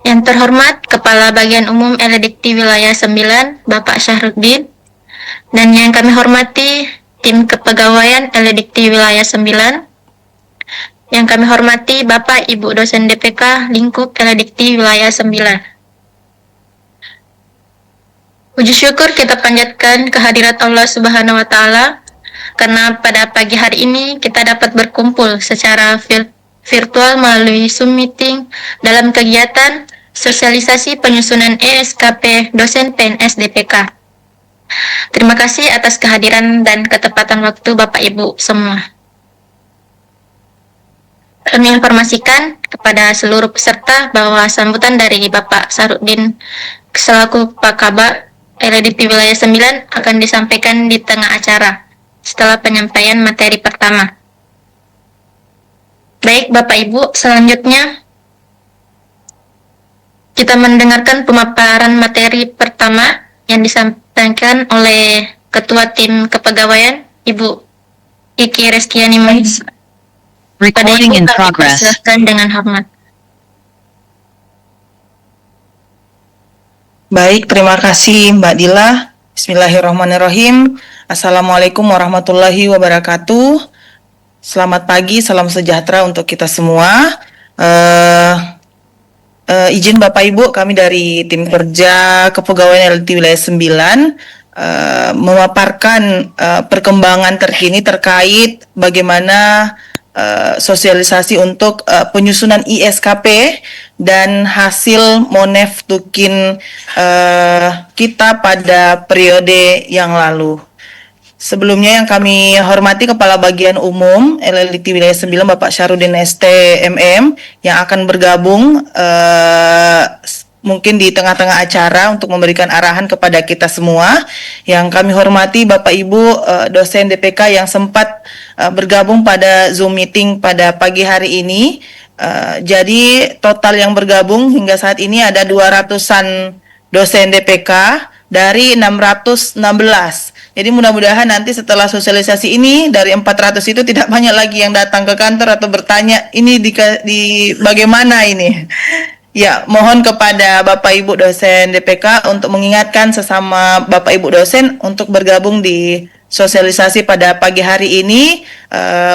Yang terhormat Kepala Bagian Umum LDikti Wilayah 9, Bapak Syahruddin, dan yang kami hormati tim kepegawaian LDikti Wilayah 9, yang kami hormati Bapak Ibu dosen DPK lingkup LDikti Wilayah 9. Puji syukur kita panjatkan kehadirat Allah Subhanahu wa Ta'ala karena pada pagi hari ini kita dapat berkumpul secara virtual melalui Zoom meeting dalam kegiatan sosialisasi penyusunan ESKP dosen PNS DPK. Terima kasih atas kehadiran dan ketepatan waktu Bapak Ibu semua. Kami informasikan kepada seluruh peserta bahwa sambutan dari Bapak Syahruddin selaku Pak Kabak LDikti Wilayah 9 akan disampaikan di tengah acara setelah penyampaian materi pertama. Baik Bapak Ibu, selanjutnya kita mendengarkan pemaparan materi pertama yang disampaikan oleh Ketua Tim Kepegawaian, Ibu Iki Reskiani Mahis. Recording in progress. Silakan dengan hormat. Baik, terima kasih Mbak Dila. Bismillahirrahmanirrahim. Assalamualaikum warahmatullahi wabarakatuh. Selamat pagi, salam sejahtera untuk kita semua. Izin Bapak Ibu, kami dari tim kerja Kepegawaian LDikti Wilayah 9 memaparkan perkembangan terkini terkait bagaimana sosialisasi untuk penyusunan ISKP dan hasil Monef Tukin kita pada periode yang lalu. Sebelumnya yang kami hormati Kepala Bagian Umum LDikti Wilayah 9 Bapak Syahruddin ST MM yang akan bergabung mungkin di tengah-tengah acara untuk memberikan arahan kepada kita semua. Yang kami hormati Bapak Ibu dosen DPK yang sempat bergabung pada Zoom meeting pada pagi hari ini. Jadi total yang bergabung hingga saat ini ada 200-an dosen DPK dari 616. Jadi mudah-mudahan nanti setelah sosialisasi ini dari 400 itu tidak banyak lagi yang datang ke kantor atau bertanya ini di bagaimana ini. Ya, mohon kepada Bapak Ibu dosen DPK untuk mengingatkan sesama Bapak Ibu dosen untuk bergabung di sosialisasi pada pagi hari ini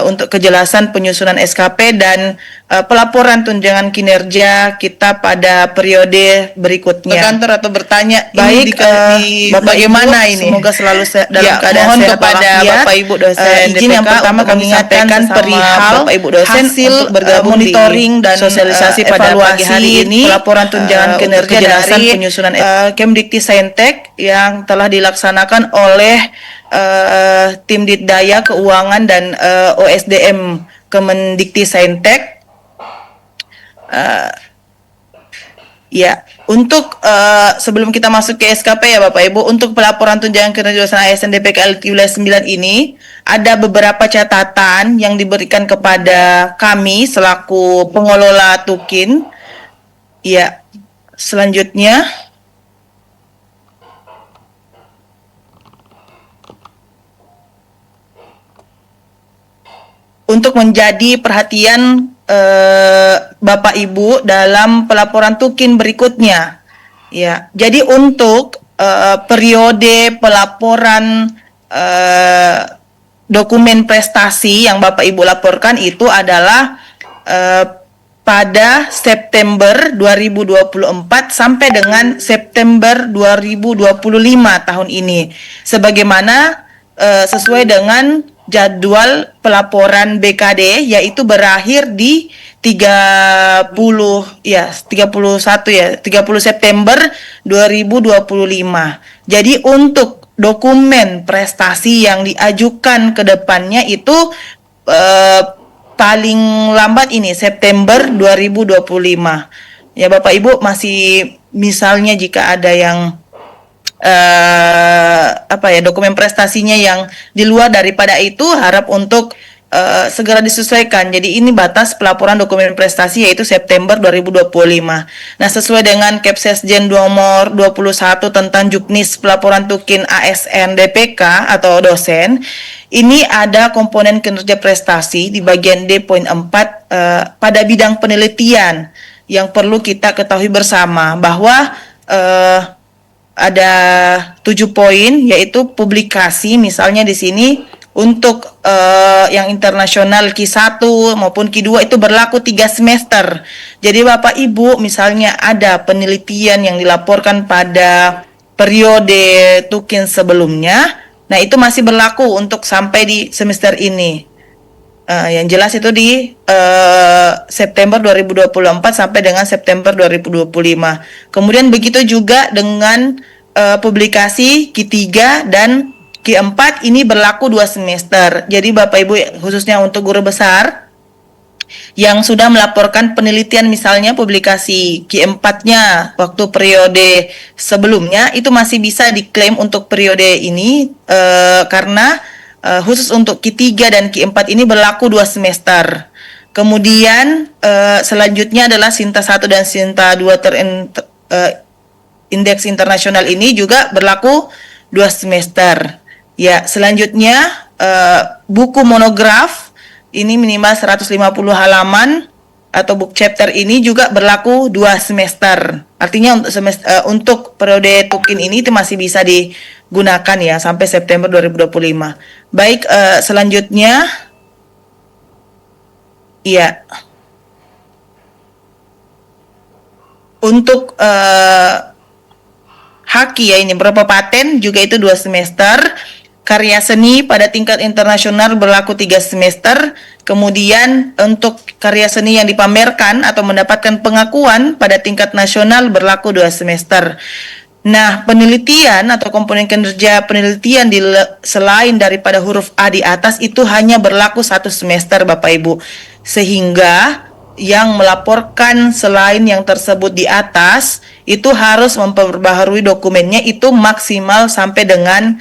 untuk kejelasan penyusunan SKP dan pelaporan tunjangan kinerja kita pada periode berikutnya. Ke kantor atau bertanya baik di bagaimana ini? Semoga selalu dalam keadaan mohon sehat kepada Bapak Ibu dosen izin DPK yang pertama kami sampaikan perihal Bapak Ibu dosen hasil bergabung monitoring dan sosialisasi pada pagi hari ini pelaporan tunjangan kinerja dari penyusunan Kemdikti Saintek yang telah dilaksanakan oleh tim Ditdaya Keuangan dan OSDM Kemendikti Saintek. Ya, untuk sebelum kita masuk ke SKP ya Bapak Ibu, untuk pelaporan tunjangan kinerja dosen ASN DPK LDikti Wilayah 9 ini ada beberapa catatan yang diberikan kepada kami selaku pengelola Tukin. Ya, selanjutnya untuk menjadi perhatian Bapak Ibu dalam pelaporan Tukin berikutnya. Ya, jadi untuk periode pelaporan dokumen prestasi yang Bapak Ibu laporkan itu adalah pada September 2024 sampai dengan September 2025 tahun ini. Sebagaimana sesuai dengan jadwal pelaporan BKD yaitu berakhir di 30 September 2025. Jadi untuk dokumen prestasi yang diajukan ke depannya itu paling lambat ini September 2025. Ya Bapak Ibu masih misalnya jika ada yang dokumen prestasinya yang di luar daripada itu harap untuk segera disesuaikan. Jadi ini batas pelaporan dokumen prestasi yaitu September 2025. Nah, sesuai dengan Kepsesjen nomor 21 tentang Juknis pelaporan Tukin ASN DPK atau dosen, ini ada komponen kinerja prestasi di bagian D.4 pada bidang penelitian. yang perlu kita ketahui bersama bahwa ada 7 poin, yaitu publikasi. Misalnya di sini untuk yang internasional Q1 maupun Q2 itu berlaku 3 semester. Jadi Bapak Ibu misalnya ada penelitian yang dilaporkan pada periode tukin sebelumnya, nah itu masih berlaku untuk sampai di semester ini. Yang jelas itu di September 2024 sampai dengan September 2025. Kemudian begitu juga dengan publikasi Q3 dan Q4 ini berlaku 2 semester. Jadi Bapak Ibu khususnya untuk guru besar yang sudah melaporkan penelitian misalnya publikasi Q4-nya waktu periode sebelumnya itu masih bisa diklaim untuk periode ini karena khusus untuk Q3 dan Q4 ini berlaku 2 semester. Kemudian selanjutnya adalah Sinta 1 dan Sinta 2 indeks internasional ini juga berlaku 2 semester. Ya, selanjutnya buku monograf ini minimal 150 halaman atau book chapter ini juga berlaku 2 semester. Artinya untuk periode tukin ini itu masih bisa digunakan ya sampai September 2025. Baik, selanjutnya ya untuk haki ya ini beberapa paten juga itu 2 semester. Karya seni pada tingkat internasional berlaku 3 semester. Kemudian untuk karya seni yang dipamerkan atau mendapatkan pengakuan pada tingkat nasional berlaku 2 semester. Nah, penelitian atau komponen kinerja penelitian selain daripada huruf A di atas itu hanya berlaku 1 semester Bapak Ibu. Sehingga yang melaporkan selain yang tersebut di atas itu harus memperbaharui dokumennya itu maksimal sampai dengan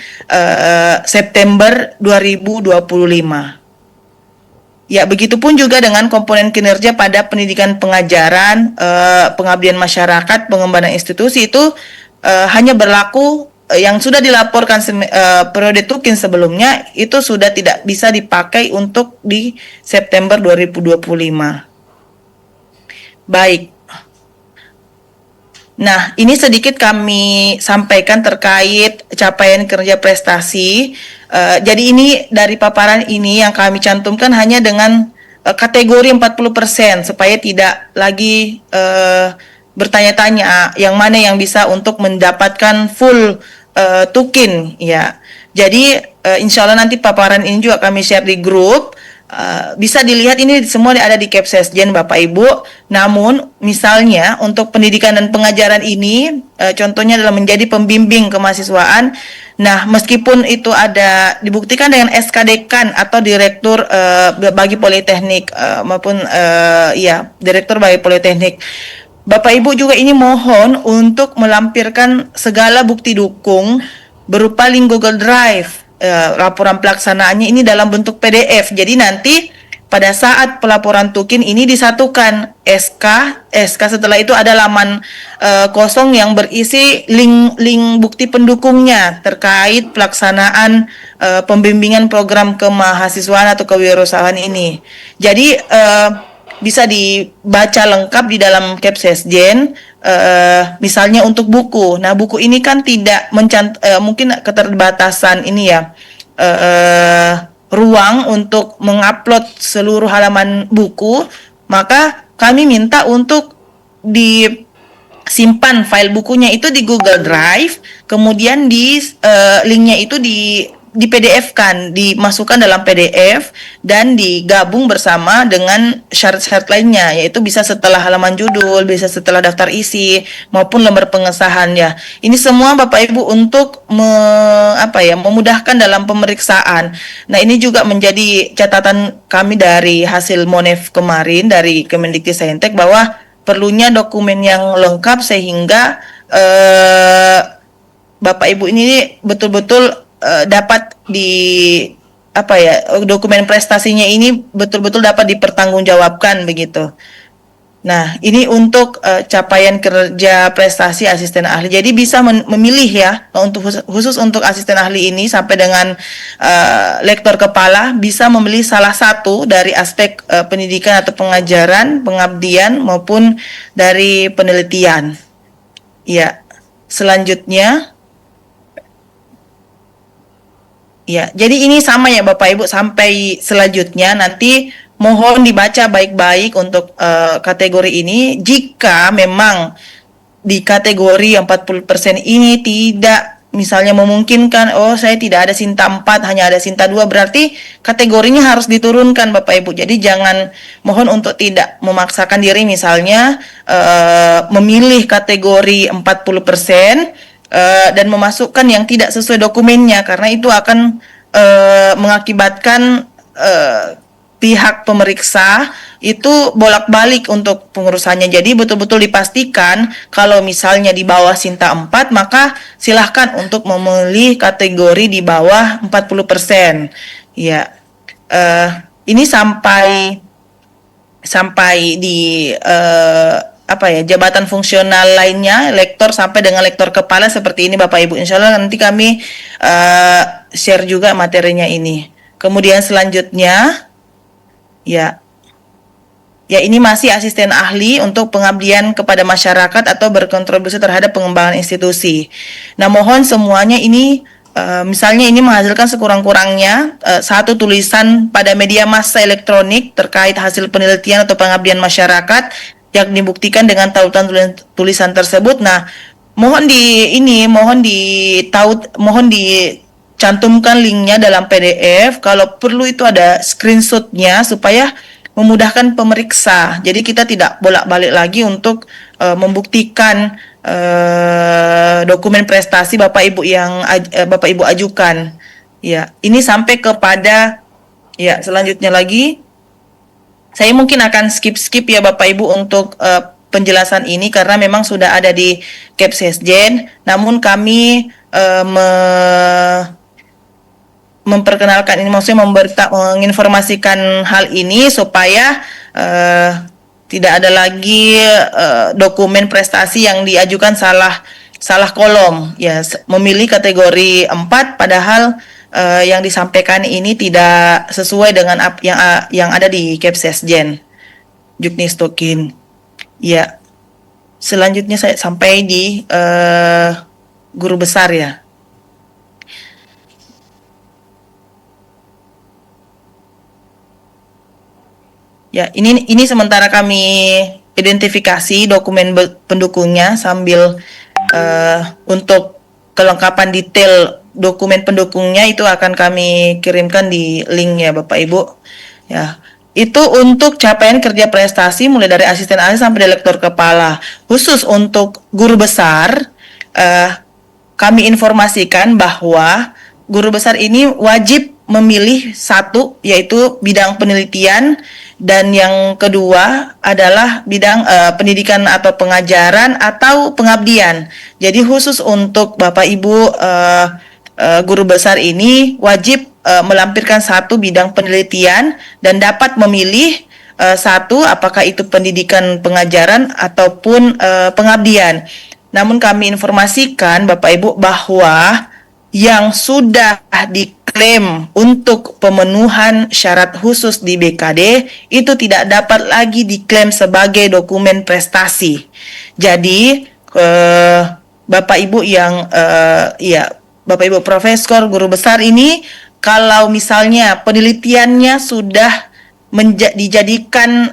September 2025. Ya, begitupun juga dengan komponen kinerja pada pendidikan pengajaran, pengabdian masyarakat, pengembangan institusi itu hanya berlaku yang sudah dilaporkan periode tukin sebelumnya itu sudah tidak bisa dipakai untuk di September 2025. Baik. Nah, ini sedikit kami sampaikan terkait capaian kerja prestasi. Jadi ini dari paparan ini yang kami cantumkan hanya dengan kategori 40% supaya tidak lagi bertanya-tanya yang mana yang bisa untuk mendapatkan full tukin ya. Jadi insya Allah nanti paparan ini juga kami share di grup. Bisa dilihat ini semua ada di Kepsesjen Bapak Ibu. Namun misalnya untuk pendidikan dan pengajaran ini contohnya adalah menjadi pembimbing kemahasiswaan. Nah, meskipun itu ada dibuktikan dengan SK Dekan atau direktur bagi politeknik maupun direktur bagi politeknik. Bapak Ibu juga ini mohon untuk melampirkan segala bukti dukung berupa link Google Drive. Laporan pelaksanaannya ini dalam bentuk PDF. Jadi nanti pada saat pelaporan tukin ini disatukan SK setelah itu ada laman kosong yang berisi link bukti pendukungnya terkait pelaksanaan pembimbingan program kemahasiswaan atau kewirausahaan ini. Jadi bisa dibaca lengkap di dalam Kepsesjen. Misalnya untuk buku. Nah, buku ini kan tidak mungkin keterbatasan ini ya ruang untuk mengupload seluruh halaman buku, maka kami minta untuk disimpan file bukunya itu di Google Drive, kemudian di linknya itu di PDF-kan, dimasukkan dalam PDF dan digabung bersama dengan syarat-syarat lainnya, yaitu bisa setelah halaman judul, bisa setelah daftar isi maupun lembar pengesahan ya. Ini semua Bapak Ibu untuk memudahkan dalam pemeriksaan. Nah, ini juga menjadi catatan kami dari hasil Monef kemarin dari Kemendikbudristek bahwa perlunya dokumen yang lengkap sehingga Bapak Ibu ini betul-betul dapat dokumen prestasinya ini betul-betul dapat dipertanggungjawabkan begitu. Nah, ini untuk capaian kerja prestasi asisten ahli. Jadi bisa memilih ya, untuk khusus untuk asisten ahli ini sampai dengan lektor kepala bisa memilih salah satu dari aspek pendidikan atau pengajaran, pengabdian maupun dari penelitian. Ya, selanjutnya. Ya, jadi ini sama ya Bapak Ibu sampai selanjutnya nanti mohon dibaca baik-baik untuk kategori ini. Jika memang di kategori 40% ini tidak misalnya memungkinkan, oh saya tidak ada Sinta 4, hanya ada Sinta 2, berarti kategorinya harus diturunkan Bapak Ibu. Jadi jangan, mohon untuk tidak memaksakan diri misalnya memilih kategori 40% dan memasukkan yang tidak sesuai dokumennya, karena itu akan mengakibatkan pihak pemeriksa itu bolak-balik untuk pengurusannya. Jadi betul-betul dipastikan kalau misalnya di bawah Sinta 4, maka silahkan untuk memilih kategori di bawah 40%. Ya, ini sampai di jabatan fungsional lainnya, lektor sampai dengan lektor kepala seperti ini Bapak Ibu. Insya Allah nanti kami share juga materinya ini. Kemudian selanjutnya, ya ini masih asisten ahli untuk pengabdian kepada masyarakat atau berkontribusi terhadap pengembangan institusi. Nah, mohon semuanya ini misalnya ini menghasilkan sekurang-kurangnya satu tulisan pada media massa elektronik terkait hasil penelitian atau pengabdian masyarakat yang dibuktikan dengan tautan tulisan tersebut. Nah, mohon dicantumkan linknya dalam PDF. Kalau perlu itu ada screenshotnya supaya memudahkan pemeriksa. Jadi kita tidak bolak-balik lagi untuk membuktikan dokumen prestasi Bapak Ibu yang Bapak Ibu ajukan. Ya, ini sampai kepada selanjutnya lagi. Saya mungkin akan skip ya Bapak Ibu untuk penjelasan ini karena memang sudah ada di Kepsesjen. Namun kami memperkenalkan ini, maksudnya menginformasikan hal ini supaya tidak ada lagi dokumen prestasi yang diajukan salah kolom. Ya, memilih kategori 4 padahal yang disampaikan ini tidak sesuai dengan yang ada di Kepsesjen Juknistokin. Ya, selanjutnya saya sampai di guru besar ya. Ya, ini sementara kami identifikasi dokumen pendukungnya sambil untuk kelengkapan detail dokumen pendukungnya itu akan kami kirimkan di link ya Bapak Ibu. Ya, itu untuk capaian kerja prestasi mulai dari asisten ahli sampai lektor kepala. Khusus untuk guru besar, kami informasikan bahwa guru besar ini wajib memilih satu, yaitu bidang penelitian, dan yang kedua adalah bidang pendidikan atau pengajaran atau pengabdian. Jadi khusus untuk Bapak Ibu guru besar ini wajib melampirkan satu bidang penelitian dan dapat memilih satu, apakah itu pendidikan pengajaran ataupun pengabdian. Namun kami informasikan Bapak Ibu bahwa yang sudah diklaim untuk pemenuhan syarat khusus di BKD itu tidak dapat lagi diklaim sebagai dokumen prestasi. Jadi Bapak Ibu yang Bapak Ibu profesor guru besar ini, kalau misalnya penelitiannya sudah dijadikan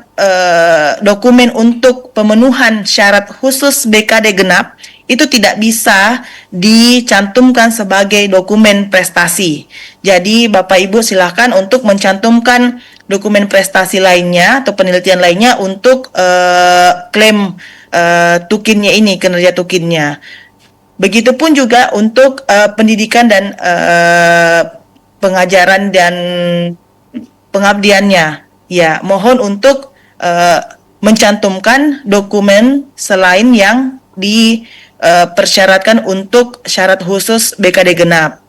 dokumen untuk pemenuhan syarat khusus BKD genap, itu tidak bisa dicantumkan sebagai dokumen prestasi. Jadi Bapak Ibu silakan untuk mencantumkan dokumen prestasi lainnya atau penelitian lainnya untuk klaim tukinnya ini, kinerja tukinnya. Begitupun juga untuk pendidikan dan pengajaran dan pengabdiannya. Ya, mohon untuk mencantumkan dokumen selain yang dipersyaratkan untuk syarat khusus BKD genap.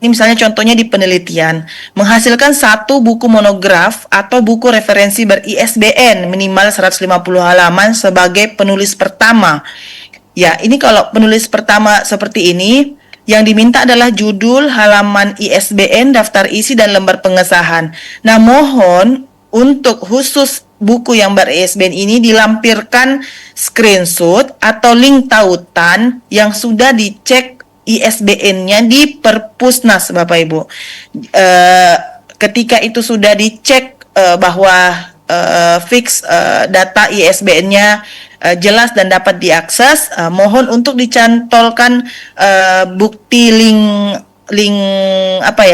Ini misalnya contohnya di penelitian, menghasilkan satu buku monograf atau buku referensi ber-ISBN minimal 150 halaman sebagai penulis pertama. Ya, ini kalau penulis pertama seperti ini, yang diminta adalah judul, halaman ISBN, daftar isi, dan lembar pengesahan. Nah, mohon untuk khusus buku yang ber-ISBN ini dilampirkan screenshot atau link tautan yang sudah dicek ISBN-nya di Perpusnas, Bapak Ibu. Ketika itu sudah dicek bahwa fix data ISBN-nya jelas dan dapat diakses, mohon untuk dicantolkan bukti link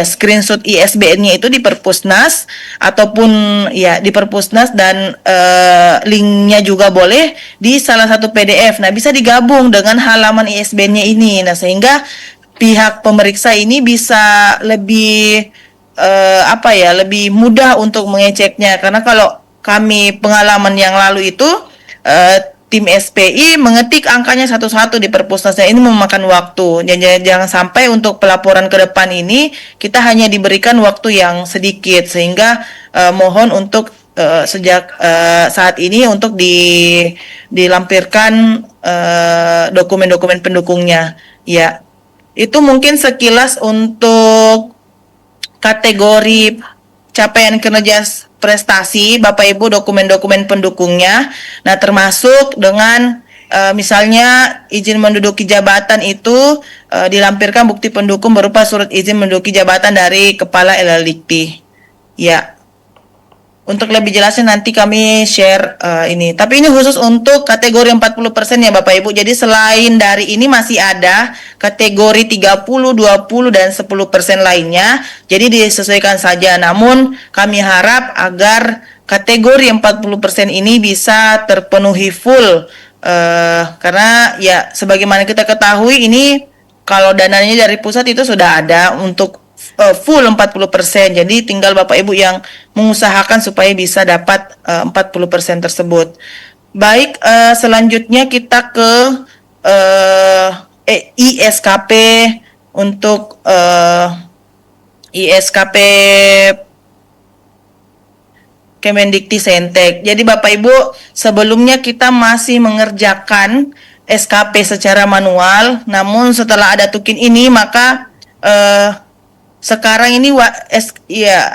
screenshot ISBN-nya itu di Perpusnas ataupun ya di Perpusnas, dan linknya juga boleh di salah satu PDF. Nah, bisa digabung dengan halaman ISBN-nya ini. Nah, sehingga pihak pemeriksa ini bisa lebih lebih mudah untuk mengeceknya, karena kalau kami pengalaman yang lalu itu tim SPI mengetik angkanya satu-satu di Perpusnasnya, ini memakan waktu. Jangan sampai untuk pelaporan ke depan ini kita hanya diberikan waktu yang sedikit, sehingga mohon untuk sejak saat ini untuk dilampirkan dokumen-dokumen pendukungnya. Ya, itu mungkin sekilas untuk kategori capaian kinerja prestasi, Bapak Ibu, dokumen-dokumen pendukungnya. Nah, termasuk dengan misalnya izin menduduki jabatan itu dilampirkan bukti pendukung berupa surat izin menduduki jabatan dari Kepala LLDikti. Ya. Untuk lebih jelasnya nanti kami share ini. Tapi ini khusus untuk kategori 40% ya Bapak Ibu. Jadi selain dari ini masih ada kategori 30, 20, dan 10% lainnya. Jadi disesuaikan saja. Namun kami harap agar kategori 40% ini bisa terpenuhi full. Karena ya sebagaimana kita ketahui ini kalau dananya dari pusat itu sudah ada untuk full 40%. Jadi tinggal Bapak Ibu yang mengusahakan supaya bisa dapat 40% tersebut. Baik, selanjutnya kita ke ISKP untuk ISKP Kemendikti Sentek. Jadi Bapak Ibu, sebelumnya kita masih mengerjakan SKP secara manual, namun setelah ada tukin ini maka sekarang ini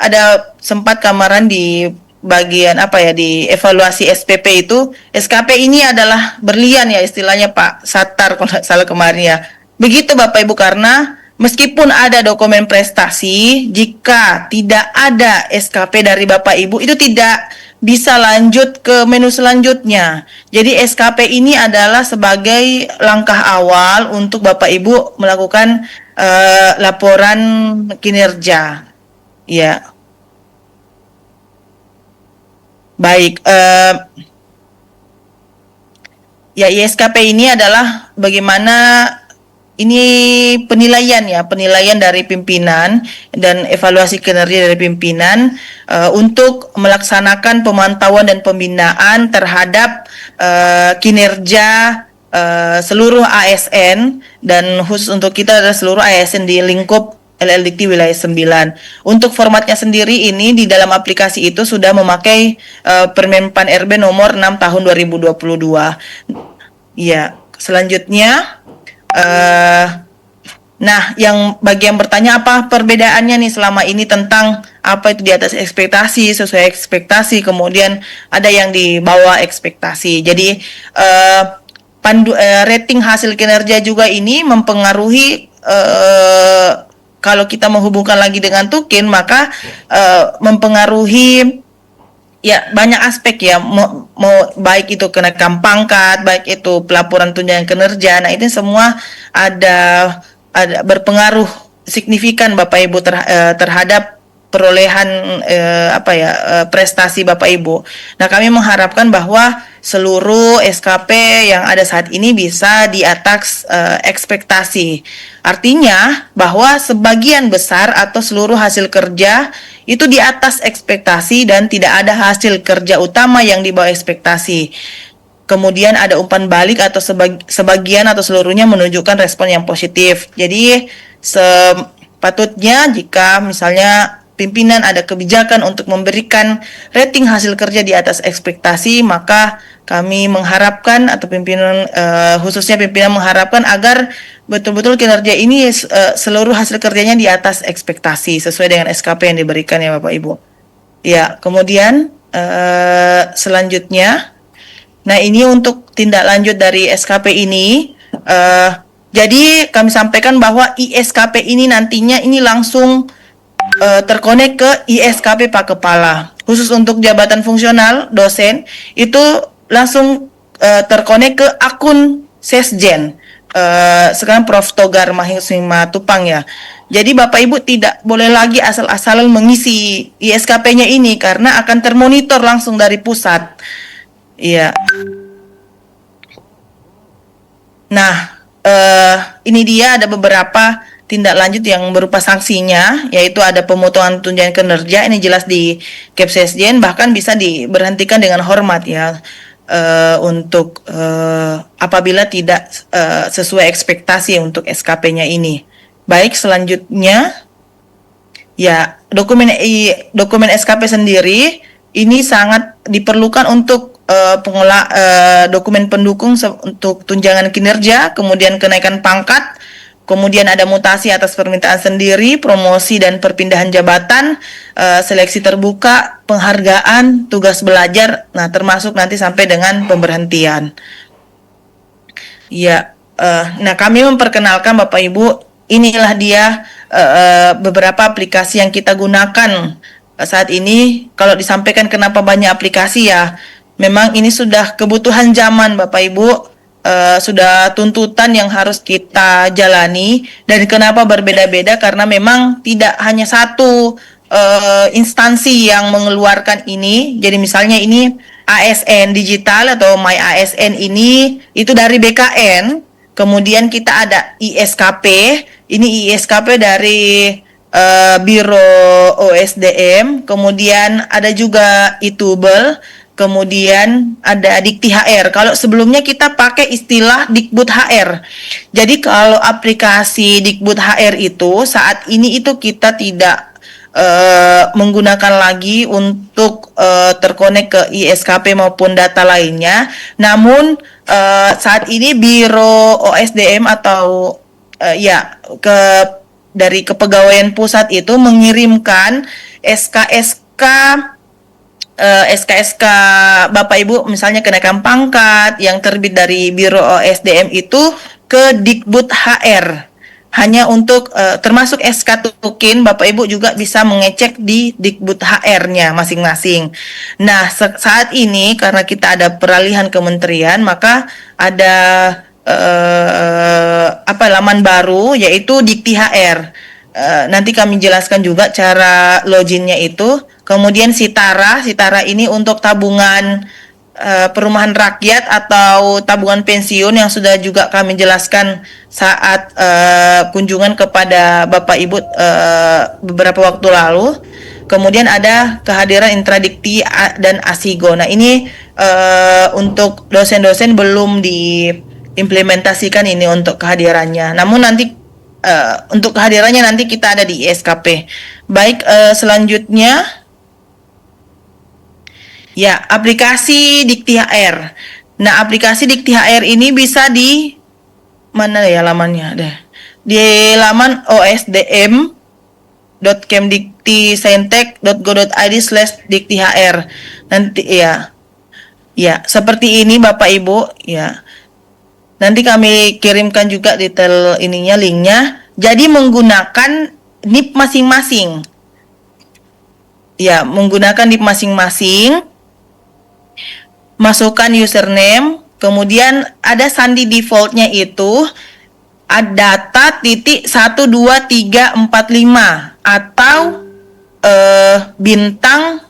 ada sempat kamaran di bagian di evaluasi SPP itu. SKP ini adalah berlian ya istilahnya Pak Satar kalau tidak salah kemarin ya. Begitu Bapak Ibu, karena meskipun ada dokumen prestasi, jika tidak ada SKP dari Bapak Ibu itu tidak bisa lanjut ke menu selanjutnya. Jadi SKP ini adalah sebagai langkah awal untuk Bapak Ibu melakukan laporan kinerja. Ya. Baik, ya ISKP ini adalah bagaimana ini penilaian dari pimpinan dan evaluasi kinerja dari pimpinan untuk melaksanakan pemantauan dan pembinaan terhadap kinerja seluruh ASN, dan khusus untuk kita adalah seluruh ASN di lingkup LLDikti Wilayah 9. Untuk formatnya sendiri ini di dalam aplikasi itu sudah memakai Permenpan RB nomor 6 tahun 2022. Ya, selanjutnya yang bagi yang bertanya apa perbedaannya nih selama ini tentang apa itu di atas ekspektasi, sesuai ekspektasi, kemudian ada yang di bawah ekspektasi. Jadi rating hasil kinerja juga ini mempengaruhi kalau kita menghubungkan lagi dengan tukin maka mempengaruhi ya banyak aspek ya, mau baik itu kenaikan pangkat, baik itu pelaporan tunjangan kinerja. Nah, ini semua ada berpengaruh signifikan Bapak Ibu terhadap perolehan prestasi Bapak Ibu. Nah, kami mengharapkan bahwa seluruh SKP yang ada saat ini bisa di atas ekspektasi. Artinya bahwa sebagian besar atau seluruh hasil kerja itu di atas ekspektasi dan tidak ada hasil kerja utama yang di bawah ekspektasi. Kemudian ada umpan balik atau sebagian atau seluruhnya menunjukkan respon yang positif. Jadi Patutnya jika misalnya pimpinan ada kebijakan untuk memberikan rating hasil kerja di atas ekspektasi, maka kami mengharapkan atau pimpinan khususnya pimpinan mengharapkan agar betul-betul kinerja ini seluruh hasil kerjanya di atas ekspektasi sesuai dengan SKP yang diberikan ya Bapak Ibu. Ya, kemudian selanjutnya, nah ini untuk tindak lanjut dari SKP ini. Jadi kami sampaikan bahwa ISKP ini nantinya ini langsung terkonek ke ISKP Pak Kepala. Khusus untuk jabatan fungsional dosen itu langsung terkonek ke akun Sesjen. Sekarang Prof. Togar Mahisima Tupang ya. Jadi Bapak Ibu tidak boleh lagi asal-asalan mengisi ISKP-nya ini karena akan termonitor langsung dari pusat. Iya. Nah, ini dia ada beberapa tindak lanjut yang berupa sanksinya, yaitu ada pemotongan tunjangan kinerja, ini jelas di Kepsesjen, bahkan bisa diberhentikan dengan hormat ya, untuk apabila tidak sesuai ekspektasi untuk SKP-nya ini. Baik, selanjutnya ya dokumen SKP sendiri ini sangat diperlukan untuk dokumen pendukung untuk tunjangan kinerja, kemudian kenaikan pangkat, kemudian ada mutasi atas permintaan sendiri, promosi dan perpindahan jabatan, seleksi terbuka, penghargaan, tugas belajar, nah termasuk nanti sampai dengan pemberhentian. Ya, nah kami memperkenalkan Bapak Ibu, inilah dia beberapa aplikasi yang kita gunakan saat ini. Kalau disampaikan kenapa banyak aplikasi ya, memang ini sudah kebutuhan zaman Bapak Ibu, sudah tuntutan yang harus kita jalani. Dan kenapa berbeda-beda, karena memang tidak hanya satu instansi yang mengeluarkan ini. Jadi misalnya ini ASN digital atau My ASN ini itu dari BKN, kemudian kita ada ISKP, ini ISKP dari Biro OSDM, kemudian ada juga Itubel, kemudian ada Dikti HR. Kalau sebelumnya kita pakai istilah Dikbud HR. Jadi kalau aplikasi Dikbud HR itu saat ini itu kita tidak menggunakan lagi untuk terkonek ke ISKP maupun data lainnya. Namun saat ini Biro OSDM atau dari Kepegawaian Pusat itu mengirimkan SK-SK Bapak Ibu, misalnya kenaikan pangkat yang terbit dari Biro OSDM itu ke Dikbud HR. Hanya untuk termasuk SK Tukin, Bapak Ibu juga bisa mengecek di Dikbud HR-nya masing-masing. Nah, saat ini karena kita ada peralihan kementerian, maka ada laman baru yaitu Dikti HR. Nanti kami jelaskan juga cara loginnya itu. Kemudian Sitara ini untuk tabungan perumahan rakyat atau tabungan pensiun yang sudah juga kami jelaskan saat kunjungan kepada Bapak Ibu beberapa waktu lalu. Kemudian ada kehadiran Intradikti dan Asigo. Nah ini untuk dosen-dosen belum diimplementasikan ini untuk kehadirannya. Namun nanti untuk kehadirannya nanti kita ada di ISKP. Baik, selanjutnya ya aplikasi Dikti HR. Nah aplikasi Dikti HR ini bisa di mana ya lamannya deh? Di laman osdm.kemdiktisaintek.go.id/diktihr. Nanti ya seperti ini Bapak Ibu ya. Nanti kami kirimkan juga detail ininya, linknya. Jadi menggunakan NIP masing-masing. Ya, menggunakan NIP masing-masing. Masukkan username. Kemudian ada sandi defaultnya itu data.12345 atau bintang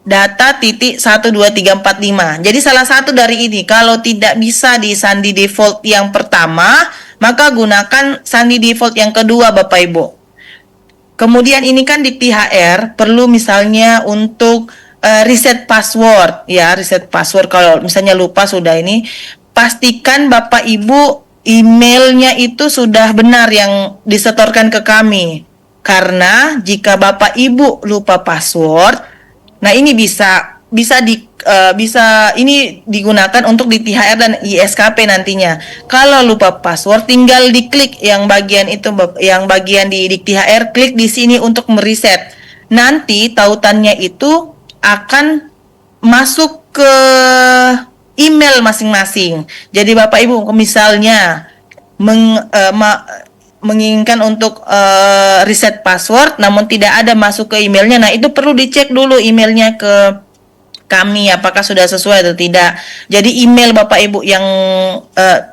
data.12345. Jadi salah satu dari ini. Kalau tidak bisa di sandi default yang pertama, maka gunakan sandi default yang kedua Bapak Ibu. Kemudian ini kan di THR perlu misalnya untuk reset password. Ya, reset password kalau misalnya lupa sudah ini. Pastikan Bapak Ibu emailnya itu sudah benar yang disetorkan ke kami. Karena jika Bapak Ibu lupa password, nah ini bisa ini digunakan untuk di THR dan ISKP nantinya. Kalau lupa password, tinggal diklik yang bagian itu, yang bagian di THR, klik di sini untuk mereset. Nanti tautannya itu akan masuk ke email masing-masing. Jadi Bapak Ibu misalnya menginginkan untuk reset password namun tidak ada masuk ke emailnya, nah itu perlu dicek dulu emailnya ke kami apakah sudah sesuai atau tidak. Jadi email Bapak Ibu yang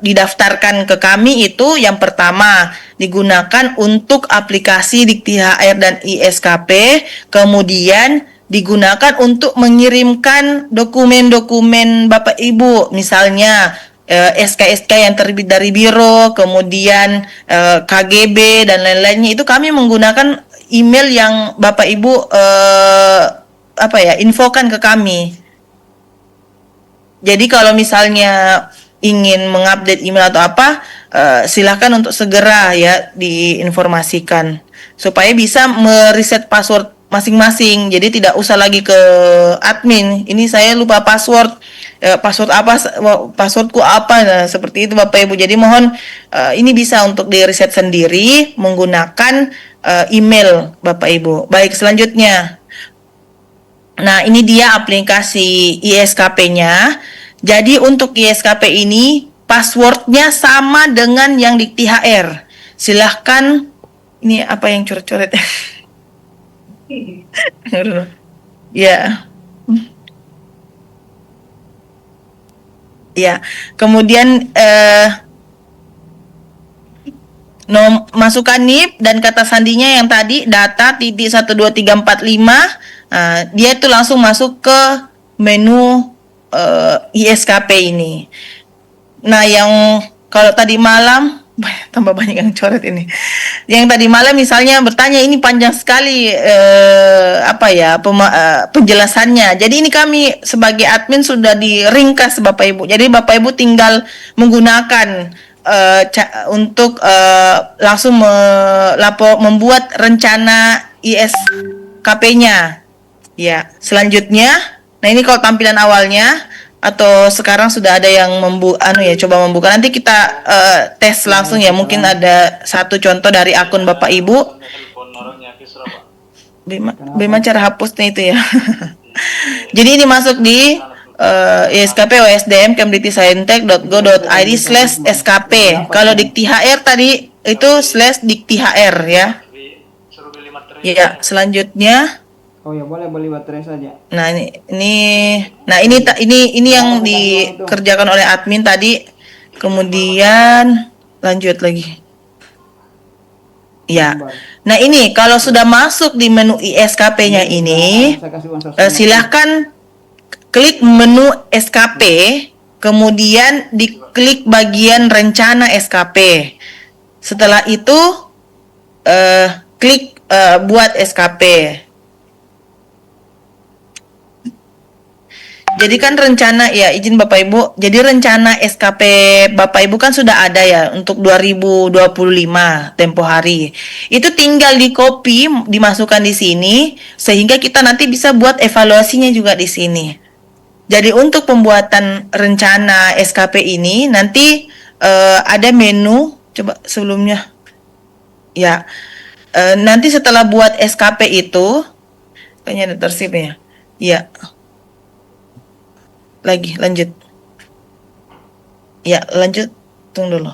didaftarkan ke kami itu yang pertama digunakan untuk aplikasi Dikti HR dan ISKP, kemudian digunakan untuk mengirimkan dokumen-dokumen Bapak Ibu, misalnya SK-SK yang terbit dari biro, kemudian KGB dan lain-lainnya, itu kami menggunakan email yang Bapak Ibu infokan ke kami. Jadi kalau misalnya ingin mengupdate email atau apa, silakan untuk segera ya diinformasikan supaya bisa mereset password masing-masing. Jadi tidak usah lagi ke admin, ini saya lupa password, password apa, passwordku apa, nah, seperti itu Bapak Ibu. Jadi mohon ini bisa untuk di-reset sendiri menggunakan email Bapak Ibu. Baik, selanjutnya. Nah, ini dia aplikasi ISKP-nya. Jadi untuk ISKP ini passwordnya sama dengan yang di THR. Silahkan, ini apa yang coret-coret? Ya. Ya, kemudian masukkan NIP dan kata sandinya yang tadi data titik 12345. Dia itu langsung masuk ke menu ISKP ini. Nah, yang kalau tadi malam tambah banyak yang coret ini. Yang tadi malam misalnya bertanya, ini panjang sekali penjelasannya. Jadi ini kami sebagai admin sudah diringkas Bapak Ibu. Jadi Bapak Ibu tinggal menggunakan untuk langsung membuat rencana ISKP-nya. Ya, selanjutnya, nah ini kalau tampilan awalnya atau sekarang sudah ada yang coba membuka. Nanti kita tes langsung ya. Mungkin ada satu contoh dari akun Bapak Ibu. Bagaimana cara hapusnya itu ya? Jadi ini masuk di ISKP OSDM kemdikti-saintek.go.id/skp. Kalau Dikti HR tadi itu /Dikti HR ya. Ya, selanjutnya. Oh ya, boleh beli baterai saja. Nah, ini yang dikerjakan oleh admin tadi. Kemudian lanjut lagi. Ya. Nah, ini kalau sudah masuk di menu ISKP-nya ini, silahkan klik menu SKP, kemudian diklik bagian rencana SKP. Setelah itu klik buat SKP. Jadi kan rencana ya, izin Bapak Ibu. Jadi rencana SKP Bapak Ibu kan sudah ada ya untuk 2025 tempo hari. Itu tinggal di copy, dimasukkan di sini sehingga kita nanti bisa buat evaluasinya juga di sini. Jadi untuk pembuatan rencana SKP ini nanti ada menu, coba sebelumnya. Ya. Nanti setelah buat SKP itu kayaknya ada tersibnya. Ya. Lagi, lanjut. Ya, lanjut. Tunggu dulu.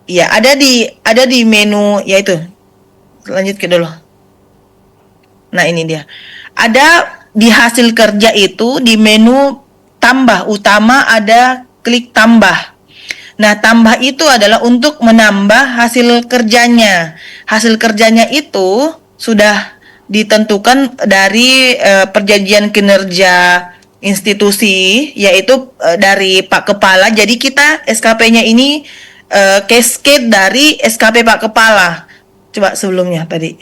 Ya, ada di menu yaitu. Lanjut ke dulu. Nah, ini dia. Ada di hasil kerja itu di menu tambah utama ada klik tambah. Nah, tambah itu adalah untuk menambah hasil kerjanya. Hasil kerjanya itu sudah ditentukan dari perjanjian kinerja institusi, yaitu dari Pak Kepala. Jadi kita SKP-nya ini cascade dari SKP Pak Kepala. Coba sebelumnya tadi.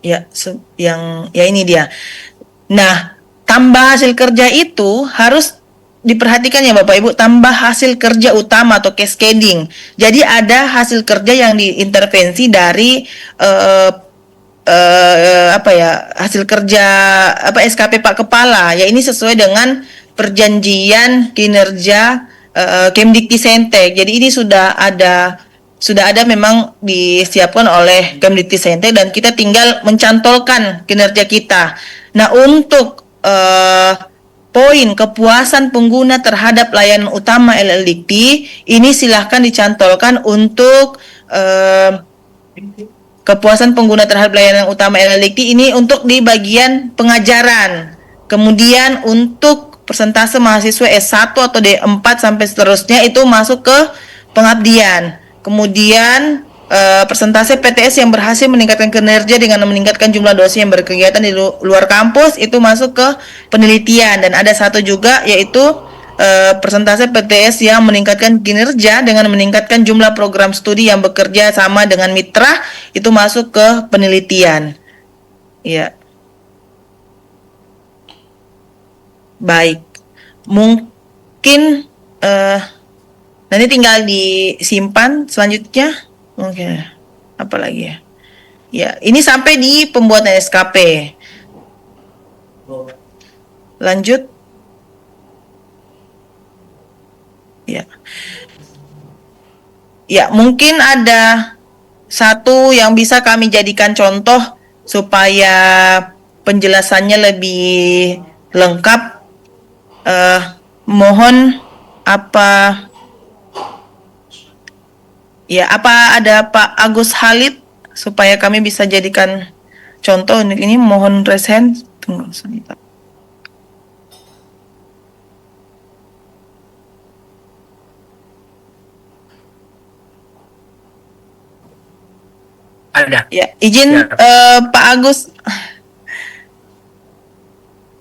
Ya, ini dia. Nah, tambah hasil kerja itu harus diperhatikan ya Bapak Ibu, tambah hasil kerja utama atau cascading. Jadi ada hasil kerja yang diintervensi dari hasil kerja SKP Pak Kepala. Ya ini sesuai dengan perjanjian kinerja Kemdikti-Sentek. Jadi ini sudah ada memang disiapkan oleh Kemdikti-Sentek dan kita tinggal mencantolkan kinerja kita. Nah, untuk poin kepuasan pengguna terhadap layanan utama LLDikti ini silahkan dicantolkan untuk kepuasan pengguna terhadap layanan utama LLDikti ini untuk di bagian pengajaran. Kemudian untuk persentase mahasiswa S1 atau D4 sampai seterusnya itu masuk ke pengabdian. Kemudian persentase PTS yang berhasil meningkatkan kinerja dengan meningkatkan jumlah dosen yang berkegiatan di luar kampus itu masuk ke penelitian. Dan ada satu juga yaitu persentase PTS yang meningkatkan kinerja dengan meningkatkan jumlah program studi yang bekerja sama dengan mitra itu masuk ke penelitian. Ya. Baik. Mungkin nanti tinggal disimpan selanjutnya. Oke. Apa lagi ya? Ya, ini sampai di pembuatan SKP. Lanjut. Ya. Ya, mungkin ada satu yang bisa kami jadikan contoh supaya penjelasannya lebih lengkap. Mohon apa ada Pak Agus Halid supaya kami bisa jadikan contoh ini, mohon raise hand. Tunggu sebentar. Ada. Ya, izin Siap. Pak Agus.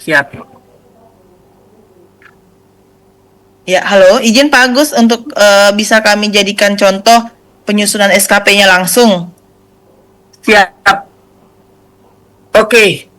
Siap. Ya, halo, izin Pak Agus untuk bisa kami jadikan contoh penyusunan SKP-nya langsung. Siap. Oke.